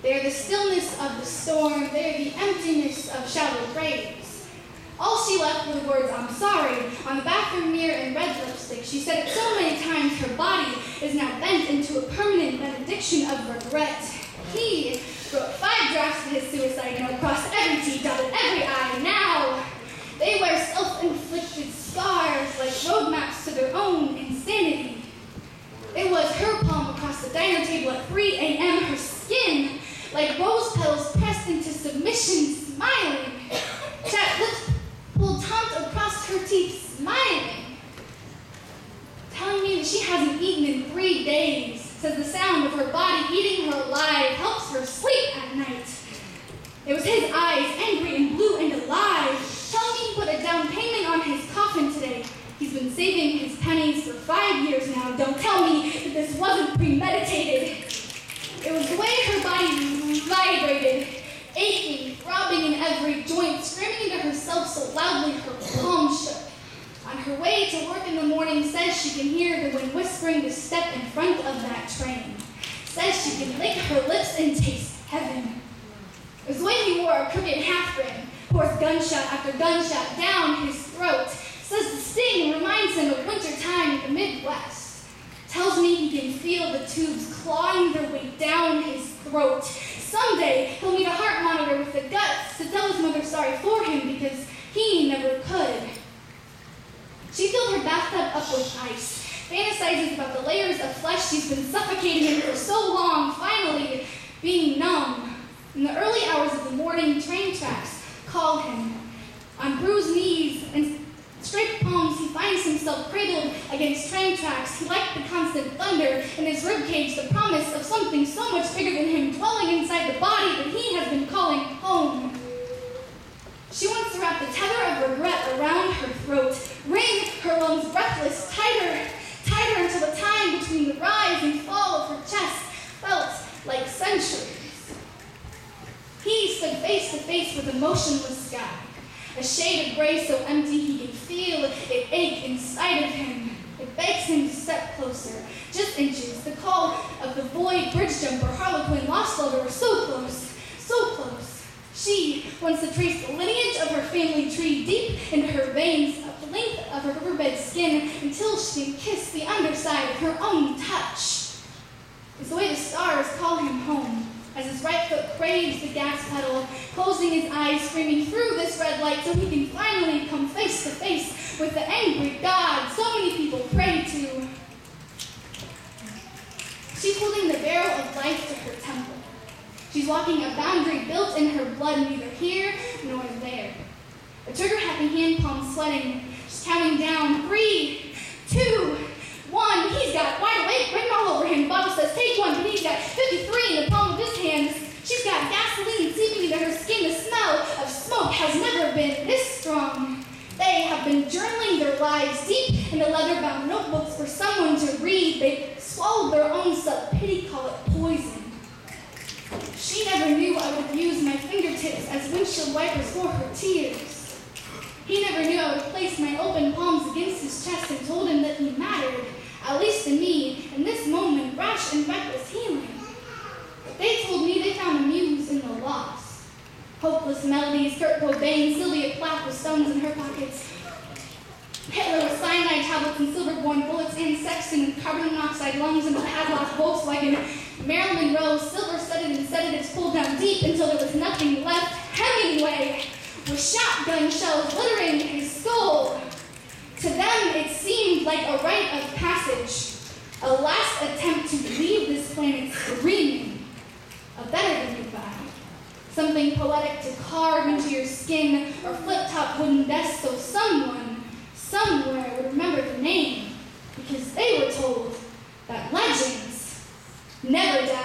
They are the stillness of the storm. They are the emptiness of shallow graves. All she left were the words, "I'm sorry," on the bathroom mirror in red lipstick. She said it so many times her body is now bent into a permanent benediction of regret. He wrote 5 drafts of his suicide note, crossed every T, dotted every I. Now they wear self-inflicted scars like roadmaps to their own insanity. It was her palm across the diner table at 3 a.m., her skin like rose petals pressed into submission, smiling. Chapped lips pulled taunt across her teeth, smiling. Telling me that she hasn't eaten in 3 days, says the sound of her body eating her alive helps her sleep at night. It was his eyes, angry and blue and alive, telling me he put a down payment on his coffin today. He's been saving his pennies for 5 years now. Don't tell me that this wasn't premeditated. It was the way her body vibrated, aching, throbbing in every joint, screaming into herself so loudly her palms shook. On her way to work in the morning, says she can hear the wind whispering to step in front of that train. Says she can lick her lips and taste heaven. It was the way he wore a crooked half-brim, pours gunshot after gunshot down his throat. Says the sting reminds him of winter time in the Midwest. Tells me he can feel the tubes clawing their way down his throat. Someday he'll need a heart monitor with the guts to tell his mother sorry for him because he never could. She filled her bathtub up with ice, fantasizes about the layers of flesh she's been suffocating in for so long, finally being numb. In the early hours of the morning, train tracks call him. On bruised knees and straight palms, he finds himself cradled against train tracks. He liked the constant thunder in his ribcage, the promise of something so much bigger than him dwelling inside the body that he has been calling home. She wants to wrap the tether of regret around her throat, wring her lungs breathless, tighter until the time between the rise and fall of her chest felt like centuries. He stood face to face with a motionless sky, a shade of gray so empty he can feel it ache inside of him. It begs him to step closer, just inches. The call of the void, bridge jumper, harlequin, lost lover, so close, so close. She wants to trace the lineage of her family tree deep into her veins, up the length of her riverbed skin, until she can kiss the underside of her own touch. It's the way the stars call him home, as his right foot craves the gas pedal, closing his eyes, screaming through this red light so he can finally come face to face with the angry God so many people pray to. She's holding the barrel of life to her temple. She's walking a boundary built in her blood, neither here nor there. A trigger-happy hand palm sweating. She's counting down. 3, 2, 1. He's got wide awake, written all over him. The Bible says, take one, but he's got 53 in the palm of his hand. She's got gasoline seeping into her skin. The smell of smoke has never been this strong. They have been journaling their lives deep into leather-bound notebooks for someone to read. They swallowed their own self-pity, call it poison. She never knew I would use my fingertips as windshield wipers for her tears. He never knew I would place my open palms against his chest and told him that he mattered, at least to me, in this moment, rash and reckless healing. They told me they found a muse in the loss. Hopeless melodies, Kurt Cobain, Sylvia Plath with stones in her pockets. Hitler with cyanide tablets and silver-born bullets, and Sexton with carbon monoxide lungs in a padlocked Volkswagen. Marilyn Monroe, silver-studded and sedatives pulled down deep until there was nothing left. Hemingway with shotgun shells glittering his skull. To them, it seemed like a rite of passage, a last attempt to leave this planet screaming a better than goodbye. Something poetic to carve into your skin, or flip-top wooden desk so someone, somewhere would remember the name, because they were told that legends never die.